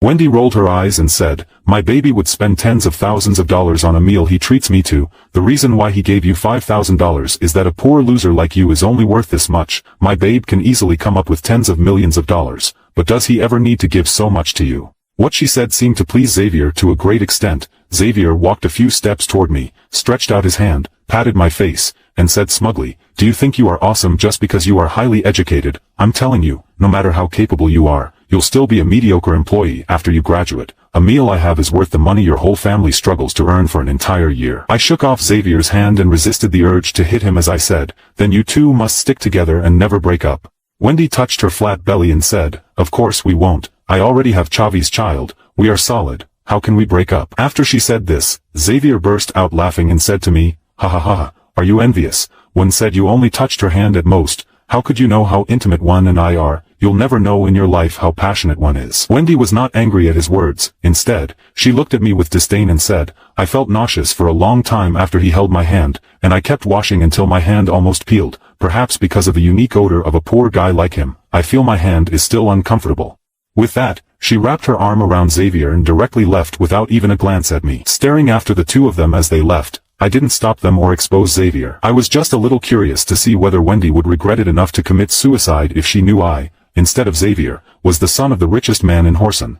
Wendy rolled her eyes and said, "My baby would spend tens of thousands of dollars on a meal he treats me to. The reason why he gave you $5,000 is that a poor loser like you is only worth this much. My babe can easily come up with tens of millions of dollars, but does he ever need to give so much to you?" What she said seemed to please Xavier to a great extent. Xavier walked a few steps toward me, stretched out his hand, patted my face, and said smugly, "Do you think you are awesome just because you are highly educated? I'm telling you, no matter how capable you are, you'll still be a mediocre employee after you graduate. A meal I have is worth the money your whole family struggles to earn for an entire year." I shook off Xavier's hand and resisted the urge to hit him as I said, "Then you two must stick together and never break up." Wendy touched her flat belly and said, "Of course we won't. I already have Chavi's child. We are solid. How can we break up?" After she said this, Xavier burst out laughing and said to me, "Ha ha ha, are you envious? One said you only touched her hand at most. How could you know how intimate one and I are? You'll never know in your life how passionate one is." Wendy was not angry at his words. Instead, she looked at me with disdain and said, "I felt nauseous for a long time after he held my hand, and I kept washing until my hand almost peeled. Perhaps because of the unique odor of a poor guy like him, I feel my hand is still uncomfortable." With that, she wrapped her arm around Xavier and directly left without even a glance at me. Staring after the two of them as they left, I didn't stop them or expose Xavier. I was just a little curious to see whether Wendy would regret it enough to commit suicide if she knew I, instead of Xavier, was the son of the richest man in Horsen.